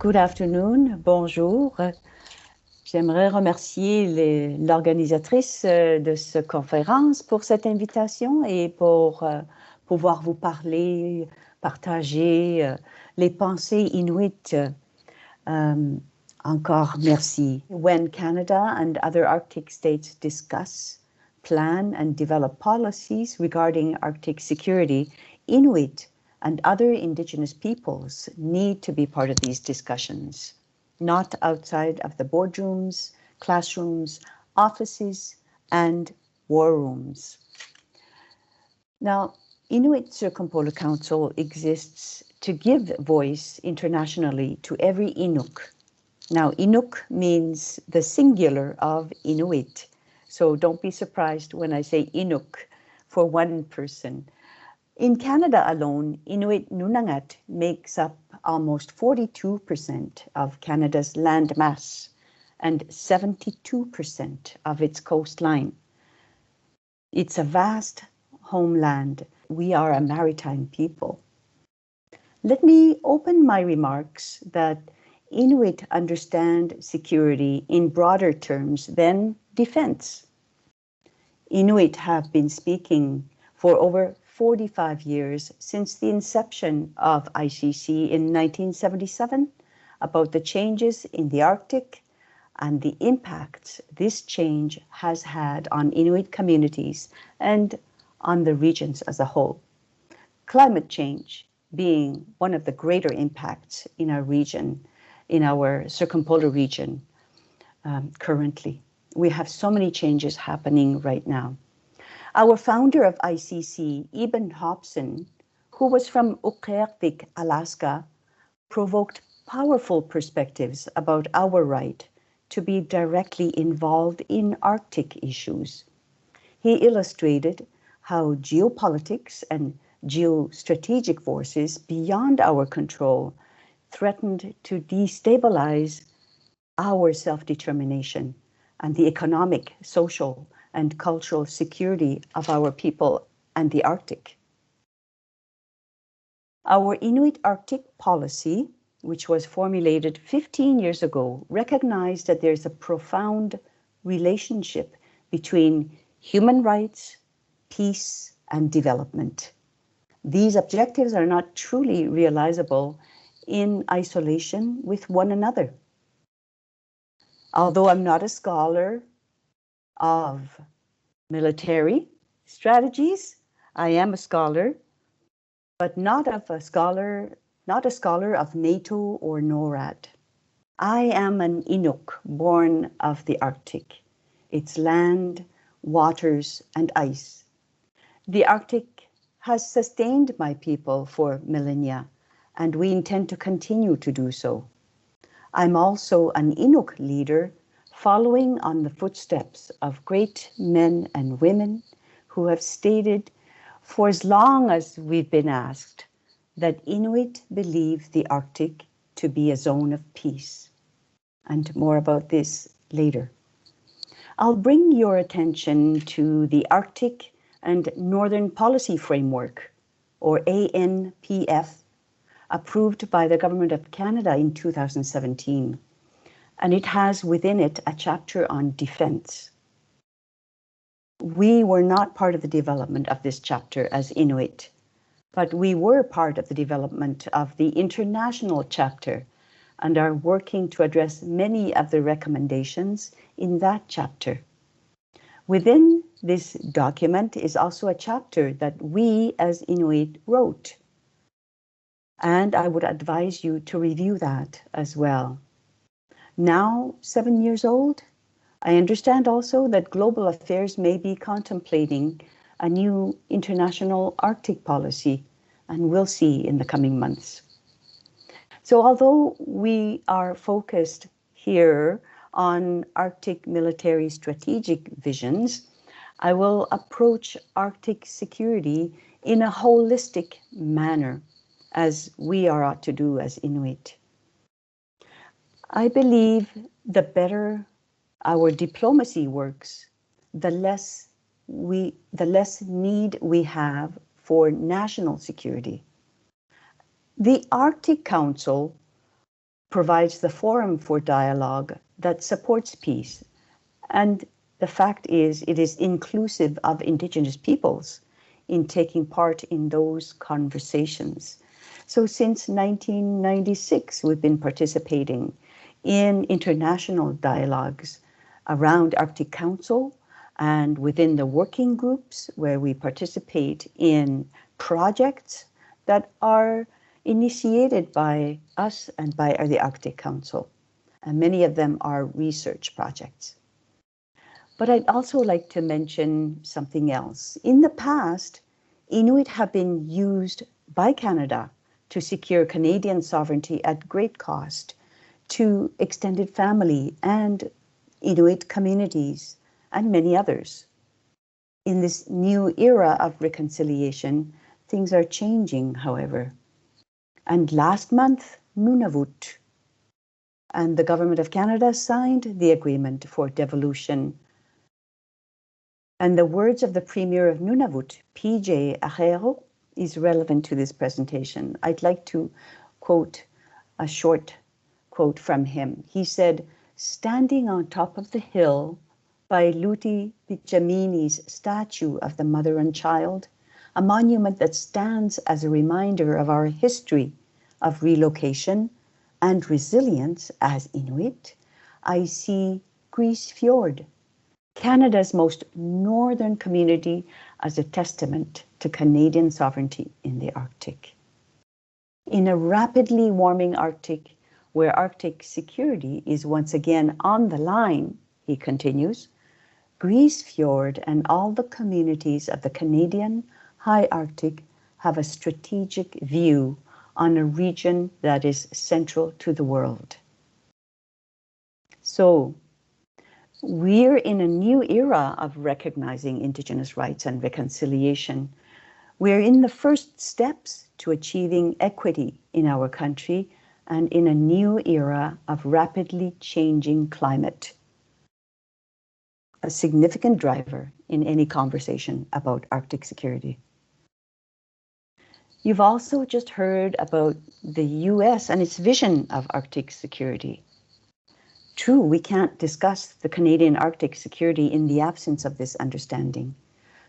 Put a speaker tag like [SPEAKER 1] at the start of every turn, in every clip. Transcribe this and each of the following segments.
[SPEAKER 1] Good afternoon, bonjour. J'aimerais remercier l'organisatrice de cette conférence pour cette invitation et pour pouvoir vous parler, partager les pensées inuites. Encore merci. When Canada and other Arctic states discuss, plan and develop policies regarding Arctic security, Inuit and other Indigenous peoples need to be part of these discussions, not outside of the boardrooms, classrooms, offices, and war rooms. Now, Inuit Circumpolar Council exists to give voice internationally to every Inuk. Now, Inuk means the singular of Inuit, so don't be surprised when I say Inuk for one person. In Canada alone, Inuit Nunangat makes up almost 42% of Canada's land mass and 72% of its coastline. It's a vast homeland. We are a maritime people. Let me open my remarks that Inuit understand security in broader terms than defense. Inuit have been speaking for over 45 years since the inception of ICC in 1977 about the changes in the Arctic and the impacts this change has had on Inuit communities and on the regions as a whole. Climate change being one of the greater impacts in our region, in our circumpolar region currently. We have so many changes happening right now. Our founder of ICC, Eben Hobson, who was from Ukqiaxtlik, Alaska, provoked powerful perspectives about our right to be directly involved in Arctic issues. He illustrated how geopolitics and geostrategic forces beyond our control threatened to destabilize our self-determination and the economic, social, and cultural security of our people and the Arctic. Our Inuit Arctic policy, which was formulated 15 years ago, recognized that there's a profound relationship between human rights, peace, and development. These objectives are not truly realizable in isolation with one another. Although I'm not a scholar of military strategies, I am a scholar, but not a scholar of NATO or NORAD. I am an Inuk born of the Arctic, its land, waters, and ice. The Arctic has sustained my people for millennia, and we intend to continue to do so. I'm also an Inuk leader following on the footsteps of great men and women who have stated for as long as we've been asked that Inuit believe the Arctic to be a zone of peace. And more about this later. I'll bring your attention to the Arctic and Northern Policy Framework, or ANPF, approved by the Government of Canada in 2017. And it has within it a chapter on defense. We were not part of the development of this chapter as Inuit, but we were part of the development of the international chapter and are working to address many of the recommendations in that chapter. Within this document is also a chapter that we as Inuit wrote. And I would advise you to review that as well. Now 7 years old, I understand also that Global Affairs may be contemplating a new international Arctic policy, and we'll see in the coming months. So although we are focused here on Arctic military strategic visions, I will approach Arctic security in a holistic manner, as we are ought to do as Inuit. I believe the better our diplomacy works, the less need we have for national security. The Arctic Council provides the forum for dialogue that supports peace. And the fact is, it is inclusive of Indigenous peoples in taking part in those conversations. So since 1996, we've been participating in international dialogues around Arctic Council and within the working groups where we participate in projects that are initiated by us and by the Arctic Council. And many of them are research projects. But I'd also like to mention something else. In the past, Inuit have been used by Canada to secure Canadian sovereignty at great cost to extended family and Inuit communities and many others. In this new era of reconciliation, things are changing, however. And last month, Nunavut and the Government of Canada signed the agreement for devolution. And the words of the Premier of Nunavut, PJ Ajero, is relevant to this presentation. I'd like to quote a short quote from him. He said, "Standing on top of the hill by Luti Pichamini's statue of the mother and child, a monument that stands as a reminder of our history of relocation and resilience as Inuit, I see Grise Fjord, Canada's most northern community, as a testament to Canadian sovereignty in the Arctic." In a rapidly warming Arctic, where Arctic security is once again on the line, he continues, Grise Fjord and all the communities of the Canadian High Arctic have a strategic view on a region that is central to the world. So, we're in a new era of recognizing Indigenous rights and reconciliation. We're in the first steps to achieving equity in our country and in a new era of rapidly changing climate. A significant driver in any conversation about Arctic security. You've also just heard about the US and its vision of Arctic security. True, we can't discuss the Canadian Arctic security in the absence of this understanding.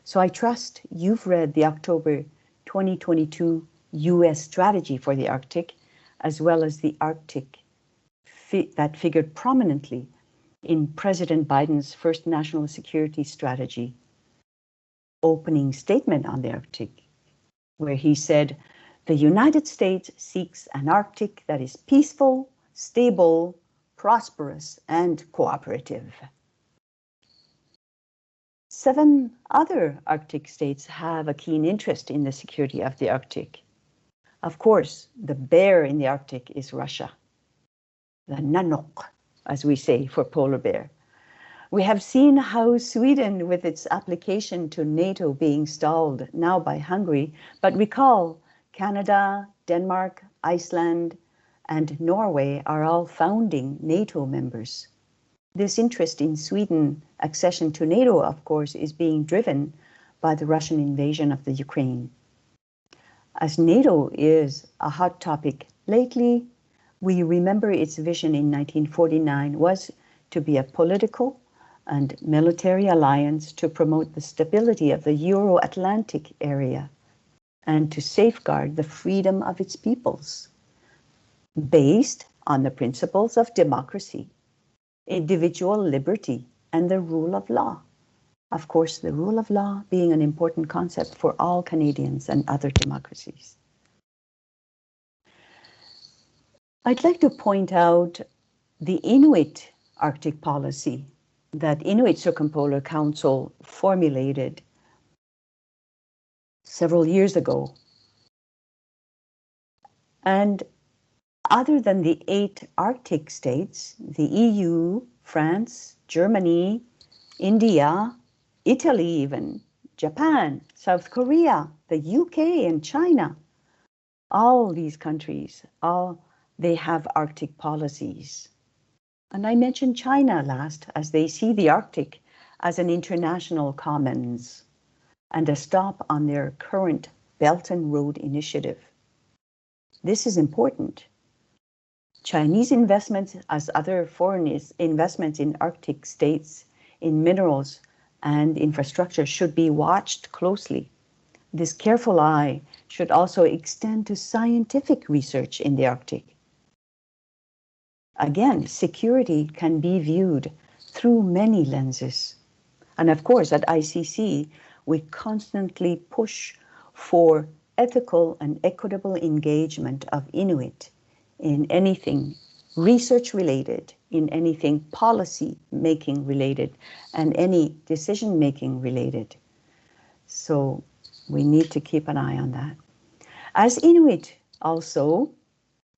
[SPEAKER 1] So I trust you've read the October 2022 US strategy for the Arctic, as well as the Arctic that figured prominently in President Biden's first national security strategy opening statement on the Arctic, where he said, "The United States seeks an Arctic that is peaceful, stable, prosperous, and cooperative." 7 other Arctic states have a keen interest in the security of the Arctic. Of course, the bear in the Arctic is Russia, the nanok, as we say for polar bear. We have seen how Sweden, with its application to NATO being stalled now by Hungary, but recall Canada, Denmark, Iceland, and Norway are all founding NATO members. This interest in Sweden accession to NATO, of course, is being driven by the Russian invasion of the Ukraine. As NATO is a hot topic lately, we remember its vision in 1949 was to be a political and military alliance to promote the stability of the Euro-Atlantic area and to safeguard the freedom of its peoples, based on the principles of democracy, individual liberty, and the rule of law. Of course, the rule of law being an important concept for all Canadians and other democracies. I'd like to point out the Inuit Arctic policy that Inuit Circumpolar Council formulated several years ago. And other than the 8 Arctic states, the EU, France, Germany, India, Italy even, Japan, South Korea, the UK and China, all these countries, they have Arctic policies. And I mentioned China last, as they see the Arctic as an international commons and a stop on their current Belt and Road Initiative. This is important. Chinese investments, as other foreign investments in Arctic states, in minerals and infrastructure, should be watched closely. This careful eye should also extend to scientific research in the Arctic. Again, security can be viewed through many lenses. And of course, at ICC, we constantly push for ethical and equitable engagement of Inuit in anything research related, in anything policy making related, and any decision making related. So we need to keep an eye on that. As Inuit also,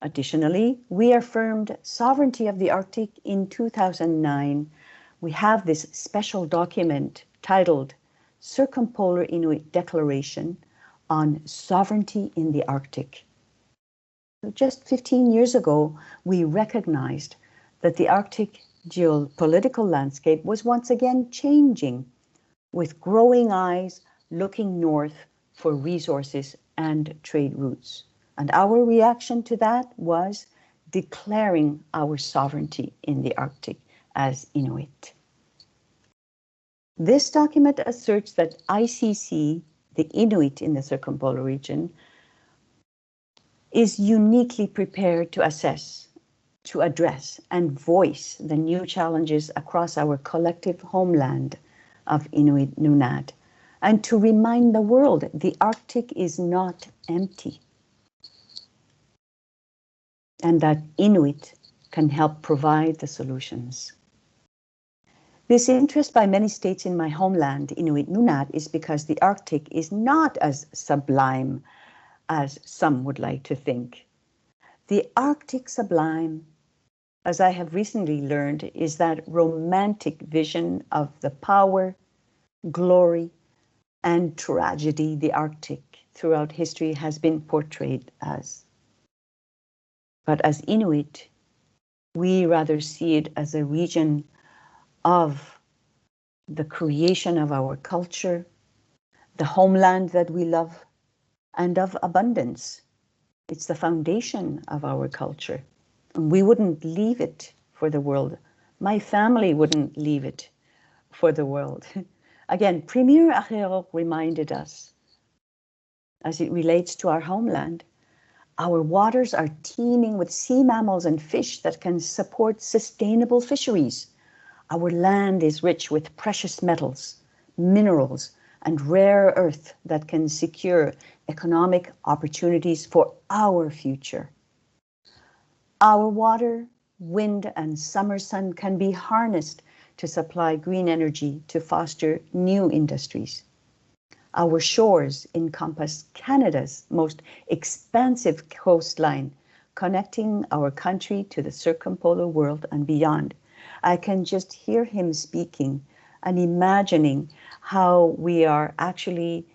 [SPEAKER 1] additionally, we affirmed sovereignty of the Arctic in 2009. We have this special document titled Circumpolar Inuit Declaration on Sovereignty in the Arctic. So just 15 years ago, we recognized that the Arctic geopolitical landscape was once again changing, with growing eyes looking north for resources and trade routes. And our reaction to that was declaring our sovereignty in the Arctic as Inuit. This document asserts that ICC, the Inuit in the circumpolar region, is uniquely prepared to assess, to address, and voice the new challenges across our collective homeland of Inuit Nunat, and to remind the world the Arctic is not empty, and that Inuit can help provide the solutions. This interest by many states in my homeland, Inuit Nunat, is because the Arctic is not as sublime as some would like to think. The Arctic sublime, as I have recently learned, is that romantic vision of the power, glory, and tragedy the Arctic throughout history has been portrayed as. But as Inuit, we rather see it as a region of the creation of our culture, the homeland that we love, and of abundance. It's the foundation of our culture. And we wouldn't leave it for the world. My family wouldn't leave it for the world. Again, Premier Qiluqqi reminded us, as it relates to our homeland, our waters are teeming with sea mammals and fish that can support sustainable fisheries. Our land is rich with precious metals, minerals, and rare earth that can secure economic opportunities for our future. Our water, wind, and summer sun can be harnessed to supply green energy to foster new industries. Our shores encompass Canada's most expansive coastline, connecting our country to the circumpolar world and beyond. I can just hear him speaking and imagining how we are actually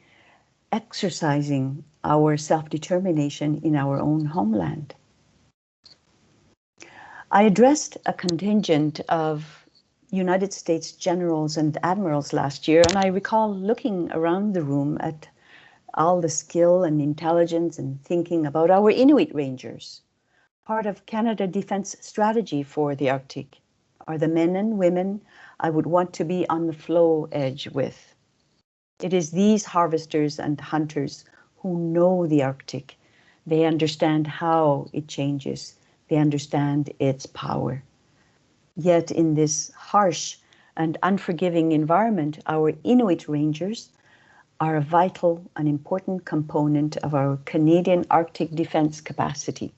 [SPEAKER 1] exercising our self-determination in our own homeland. I addressed a contingent of United States generals and admirals last year, and I recall looking around the room at all the skill and intelligence and thinking about our Inuit Rangers. Part of Canada Defence strategy for the Arctic are the men and women I would want to be on the flow edge with. It is these harvesters and hunters who know the Arctic. They understand how it changes. They understand its power. Yet in this harsh and unforgiving environment, our Inuit Rangers are a vital and important component of our Canadian Arctic defense capacity.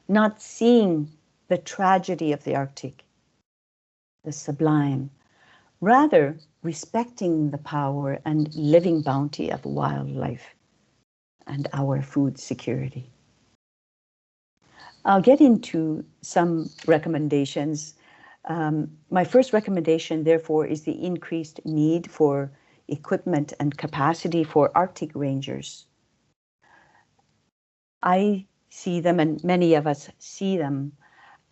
[SPEAKER 1] Not seeing the tragedy of the Arctic, the sublime, rather respecting the power and living bounty of wildlife and our food security. I'll get into some recommendations. My first recommendation, therefore, is the increased need for equipment and capacity for Arctic Rangers. I see them, and many of us see them,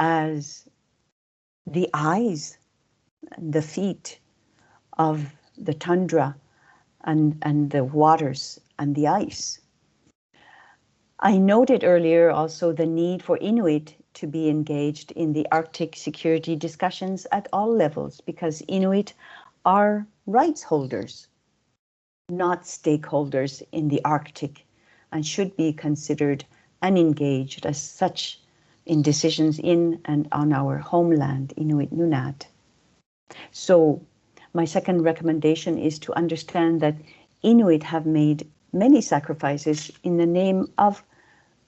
[SPEAKER 1] as the eyes, the feet of the tundra and the waters and the ice. I noted earlier also the need for Inuit to be engaged in the Arctic security discussions at all levels because Inuit are rights holders, not stakeholders in the Arctic, and should be considered and engaged as such in decisions in and on our homeland, Inuit Nunat. So my second recommendation is to understand that Inuit have made many sacrifices in the name of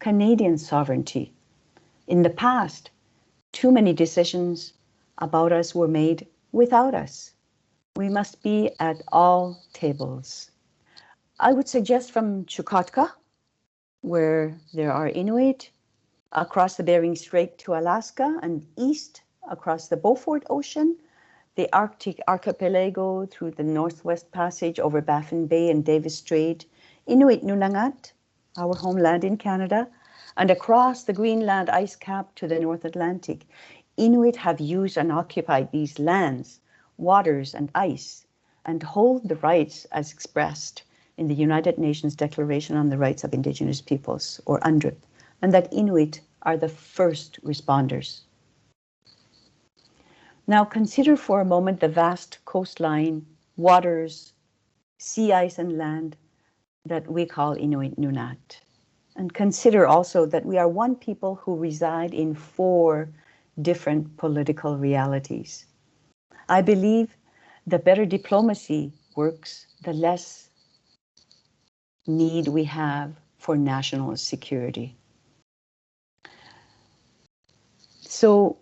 [SPEAKER 1] Canadian sovereignty. In the past, too many decisions about us were made without us. We must be at all tables. I would suggest from Chukotka, where there are Inuit, across the Bering Strait to Alaska, and east across the Beaufort Ocean, the Arctic archipelago through the Northwest Passage over Baffin Bay and Davis Strait, Inuit Nunangat, our homeland in Canada, and across the Greenland ice cap to the North Atlantic. Inuit have used and occupied these lands, waters, and ice, and hold the rights as expressed in the United Nations Declaration on the Rights of Indigenous Peoples, or UNDRIP, and that Inuit are the first responders. Now consider for a moment the vast coastline, waters, sea ice, and land that we call Inuit Nunat. And consider also that we are one people who reside in 4 different political realities. I believe the better diplomacy works, the less need we have for national security. So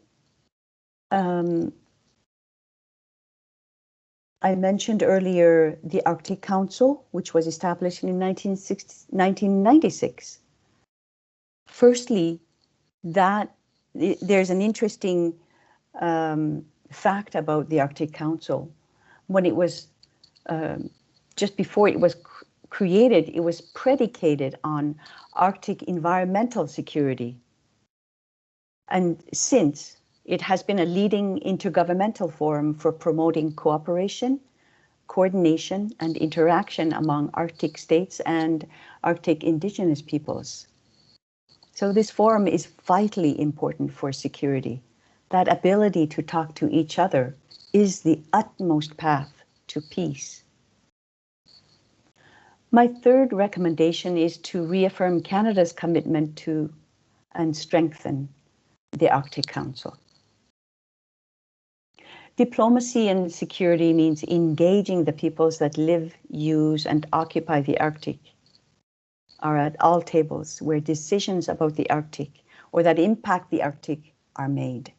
[SPEAKER 1] I mentioned earlier the Arctic Council, which was established in 1996. Firstly, that there's an interesting fact about the Arctic Council. When it was, just before it was created, it was predicated on Arctic environmental security. And since, it has been a leading intergovernmental forum for promoting cooperation, coordination, and interaction among Arctic states and Arctic indigenous peoples. So this forum is vitally important for security. That ability to talk to each other is the utmost path to peace. My third recommendation is to reaffirm Canada's commitment to and strengthen the Arctic Council. Diplomacy and security means engaging the peoples that live, use, and occupy the Arctic, are at all tables where decisions about the Arctic or that impact the Arctic are made.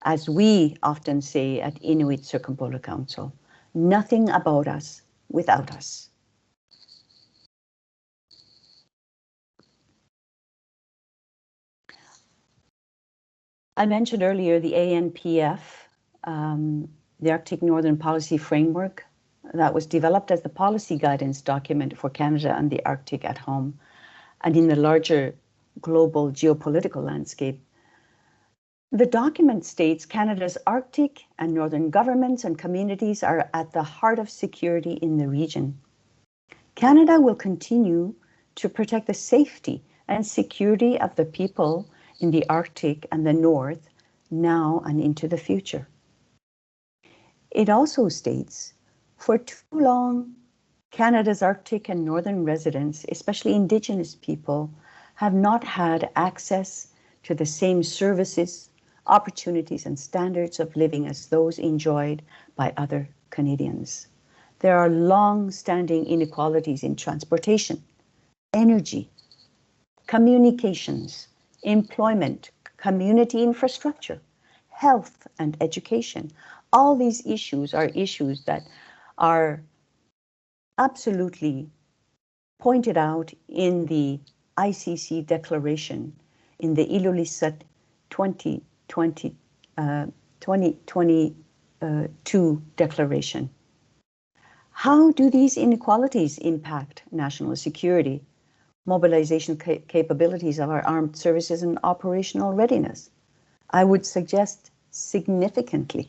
[SPEAKER 1] As we often say at Inuit Circumpolar Council, nothing about us without us. I mentioned earlier the ANPF, the Arctic Northern Policy Framework, that was developed as the policy guidance document for Canada and the Arctic at home and in the larger global geopolitical landscape. The document states Canada's Arctic and Northern governments and communities are at the heart of security in the region. Canada will continue to protect the safety and security of the people in the Arctic and the North now and into the future. It also states, for too long, Canada's Arctic and Northern residents, especially Indigenous people, have not had access to the same services, opportunities, and standards of living as those enjoyed by other Canadians. There are long-standing inequalities in transportation, energy, communications, employment, community infrastructure, health, and education. All these issues are issues that are absolutely pointed out in the ICC declaration, in the Ilulissat 2022 declaration. How do these inequalities impact national security, mobilization capabilities of our armed services, and operational readiness? I would suggest significantly.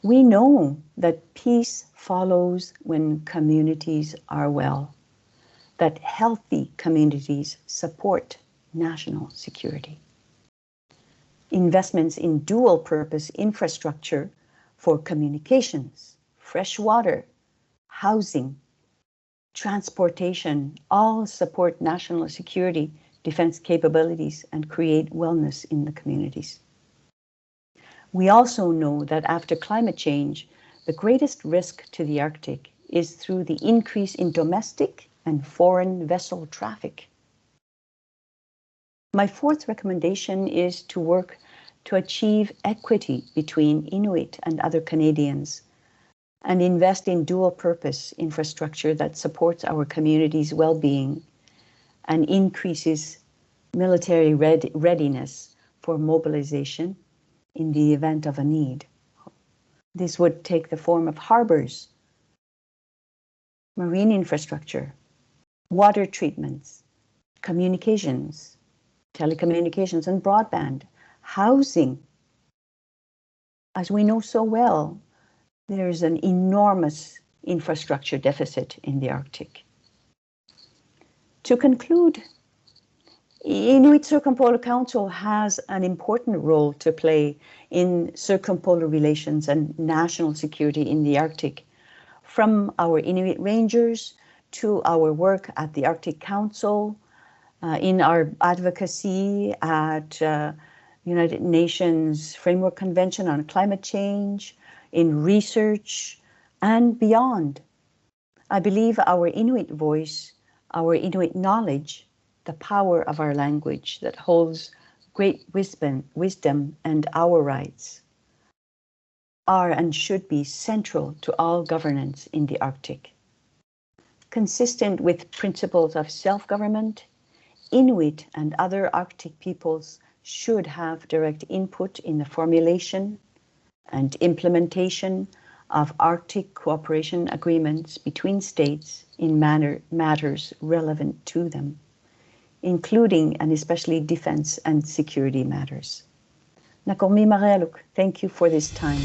[SPEAKER 1] We know that peace follows when communities are well, that healthy communities support national security. Investments in dual-purpose infrastructure for communications, fresh water, housing, transportation, all support national security, defense capabilities, and create wellness in the communities. We also know that after climate change, the greatest risk to the Arctic is through the increase in domestic and foreign vessel traffic. My fourth recommendation is to work to achieve equity between Inuit and other Canadians and invest in dual-purpose infrastructure that supports our community's well-being and increases military readiness for mobilization in the event of a need. This would take the form of harbors, marine infrastructure, water treatments, communications, telecommunications and broadband, housing. As we know so well, there is an enormous infrastructure deficit in the Arctic. To conclude, Inuit Circumpolar Council has an important role to play in circumpolar relations and national security in the Arctic, from our Inuit Rangers to our work at the Arctic Council, in our advocacy at United Nations Framework Convention on Climate Change, in research, and beyond. I believe our Inuit voice, our Inuit knowledge, the power of our language that holds great wisdom and our rights are and should be central to all governance in the Arctic. Consistent with principles of self-government, Inuit and other Arctic peoples should have direct input in the formulation and implementation of Arctic cooperation agreements between states in matters relevant to them, including and especially defense and security matters. Nakomi Mareluk, thank you for this time.